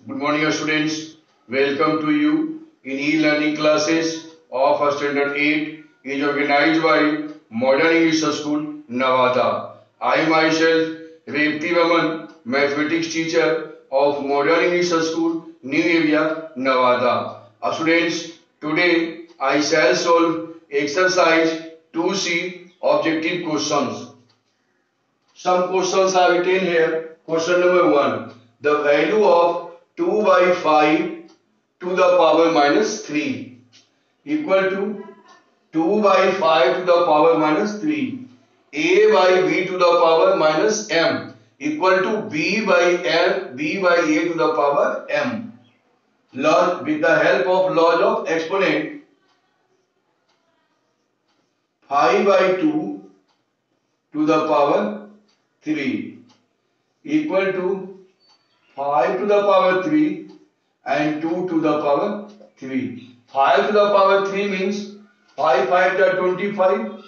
Good morning, students. Welcome to you in e-learning classes of Standard 8 is organized by Modern English School, Nevada. I myself, Revti Vaman, mathematics teacher of Modern English School, New Area, Nevada. Students, today I shall solve exercise 2C objective questions. Some questions are written here. Question number 1. The value of 2 by 5 to the power minus 3 equal to 2 by 5 to the power minus 3. A by b to the power minus m equal to b by a to the power m. Log with the help of log of exponent 5 by 2 to the power 3 equal to 5 to the power 3 and 2 to the power 3. 5 to the power 3 means 5 5 to 25.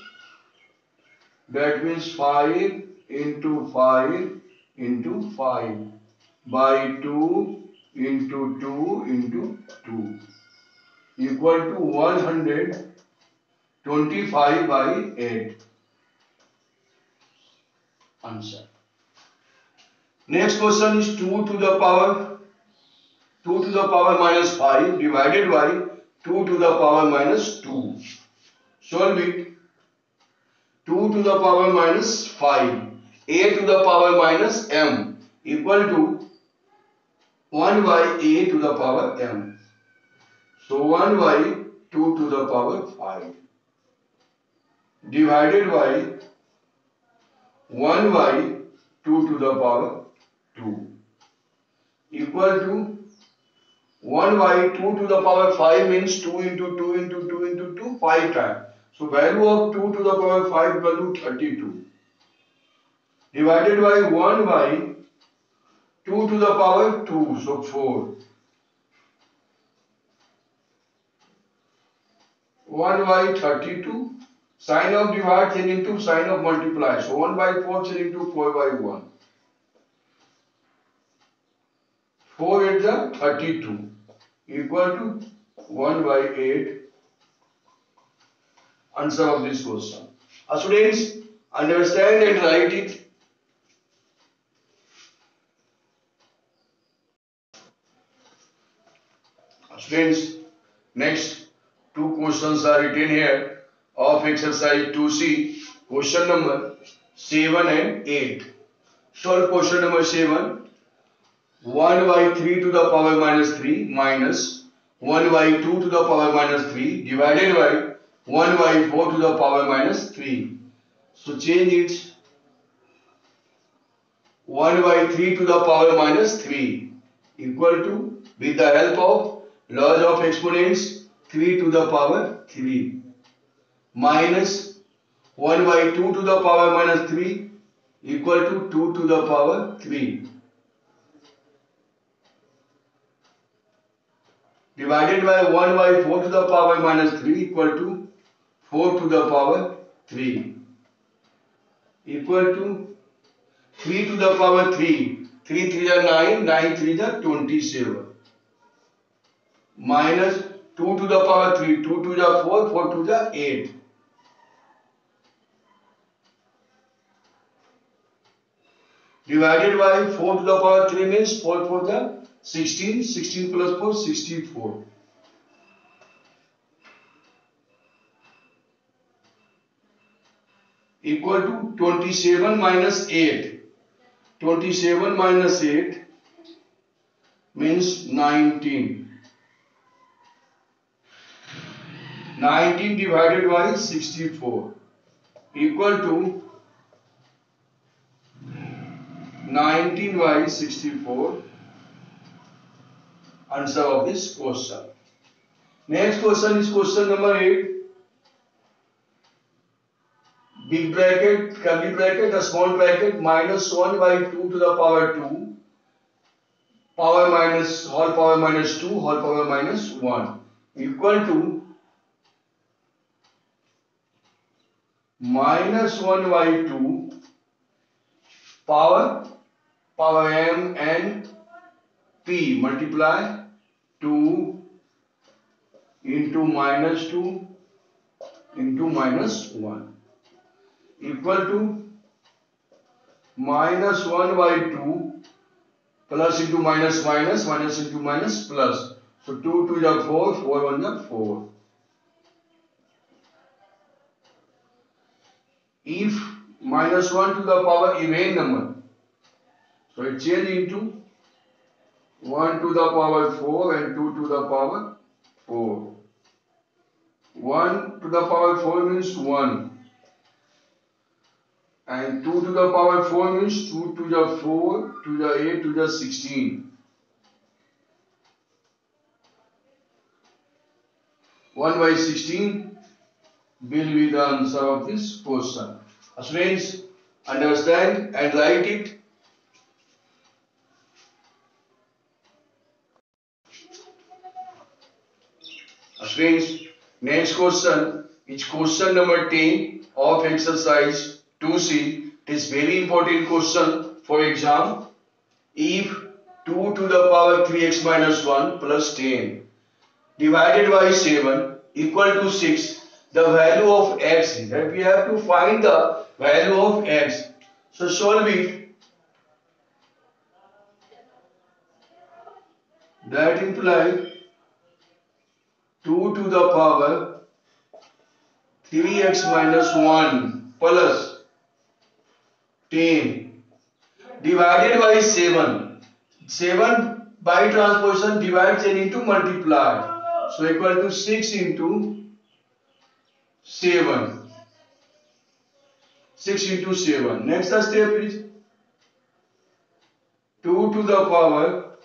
That means 5 into 5 into 5 by 2 into 2 into 2 equal to 125 by 8. Answer. Next question is 2 to the power minus 5 divided by 2 to the power minus 2. Solve it. 2 to the power minus 5, a to the power minus m equal to 1 by a to the power m. So 1 by 2 to the power 5 divided by 1 by 2 to the power 2 equal to 1 by 2 to the power 5 means 2 into 2 into 2 into 2 5 times. So value of 2 to the power 5 equal to 32 divided by 1 by 2 to the power 2, so 4. 1 by 32. Sign of divide change into sign of multiply. So 1 by 4 change into 4 by 1. 4 is the 32 equal to 1 by 8. Answer of this question. Students, understand and write it. Students, next two questions are written here of exercise 2C. Question number 7 and 8. Solve question number 7. 1 by 3 to the power minus 3 minus 1 by 2 to the power minus 3 divided by 1 by 4 to the power minus 3. So change it. 1 by 3 to the power minus 3 equal to, with the help of laws of exponents, 3 to the power 3 minus 1 by 2 to the power minus 3 equal to 2 to the power 3 divided by 1 by 4 to the power minus 3 equal to 4 to the power 3 equal to 3 to the power 3. 3 3 is 9, 9 3 is 27 minus 2 to the power 3, 2 2 is 4, 4 2 is 8 divided by 4 to the power 3 means 4 4 is 16, 16 plus 4 64 equal to 27 minus 8. 27 minus 8 means 19. 19 divided by 64 equal to 19 by 64. Answer of this question. Next question is question number 8. Big bracket, curly bracket, a small bracket, minus 1 by 2 to the power 2, power minus, whole power minus 2, whole power minus 1 equal to minus 1 by 2 power m and P multiply 2 into minus 2 into minus 1 equal to minus 1 by 2 plus into minus minus minus into minus plus. So 2 to the 4, 4 1 the 4. If minus 1 to the power even number, so it change into 1 to the power 4 and 2 to the power 4. 1 to the power 4 means 1 and 2 to the power 4 means 2 to the 4 to the 8 to the 16. 1 by 16 will be the answer of this question. Students, understand and write it. Students, next question is question number 10 of exercise 2C. It is very important question for exam. If 2 to the power 3x minus 1 plus 10 divided by 7 equal to 6, the value of x is that we have to find the value of x. So solve it. That implies 2 to the power 3x minus 1 plus 10 divided by 7. 7 by transposition divides 10 into multiply. So equal to 6 into 7. 6 into 7. Next step is 2 to the power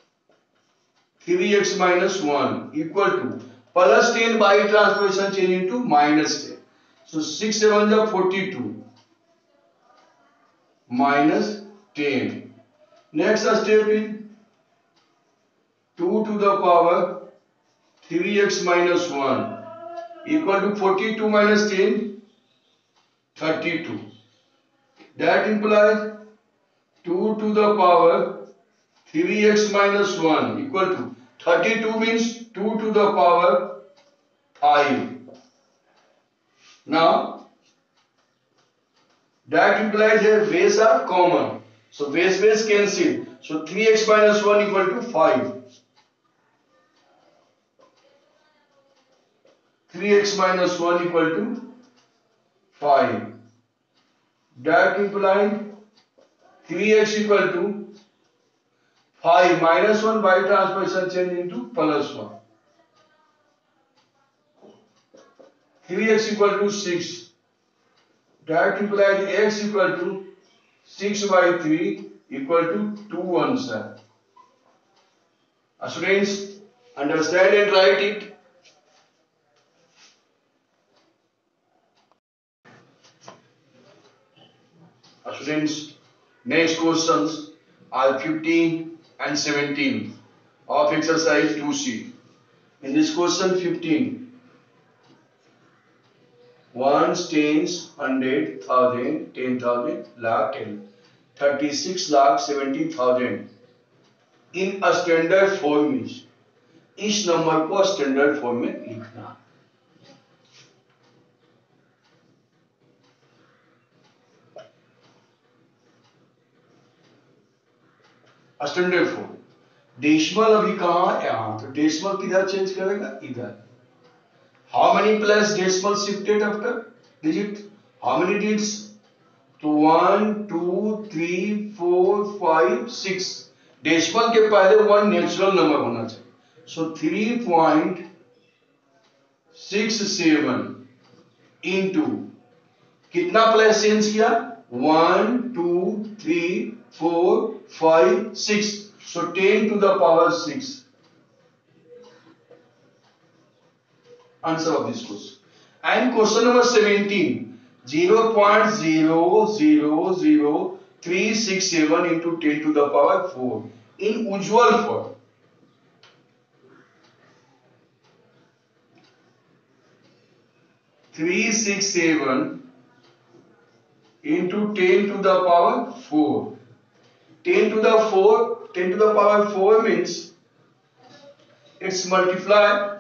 3x minus 1 equal to plus 10 by transposition change into minus 10. So 6 7 is 42 minus 10. Next step is 2 to the power 3x minus 1 equal to 42 minus 10, 32. That implies 2 to the power 3x minus 1 equal to 32 means 2 to the power 5. Now that implies a base are common. So base cancel. So 3x minus 1 equal to 5. 3x minus 1 equal to 5. That implies 3x equal to 5 minus 1 by transposition change into plus 1. 3x equal to 6. That implies x equal to 6 by 3 equal to 2 answer. Students, understand and write it. Students, next questions are 15 and 17 of exercise 2C. In this question 15, ones, tens, 100, 1000, 10,000, lakh, 10, 36 lakh 70,000 in a standard form is इस number को standard form में लिखना. Standard form decimal अभी कहां है, यहां. तो decimal किधर चेंज करेगा, इधर. How many place decimal shifted after digit, how many digits. तो 1 2 3 4 5 6. डेसिमल के पहले 1 नेचुरल नंबर होना चाहिए. सो 3.67 इंटू कितना प्लेस चेंज किया, 1 2 3 4 5 6. सो 10 to the power 6. Answer of this question. And question number 17, 0.000367 into 10 to the power 4 in usual form. 367 into 10 to the power 4. 10 to the power 4 means It's multiply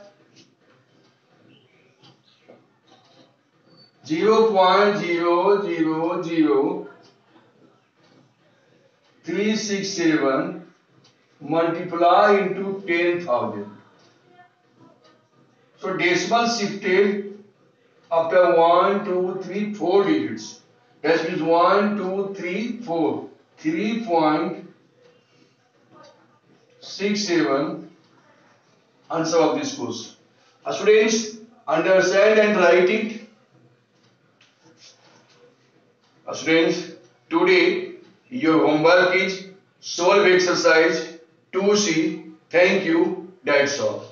0.000367 multiply into 10,000. So decimal shifted after 1, 2, 3, 4 digits. That means 1, 2, 3, 4. 3.67 answer of this question. Students, understand and write it. Students, today your homework is solve exercise 2C. Thank you. That's all.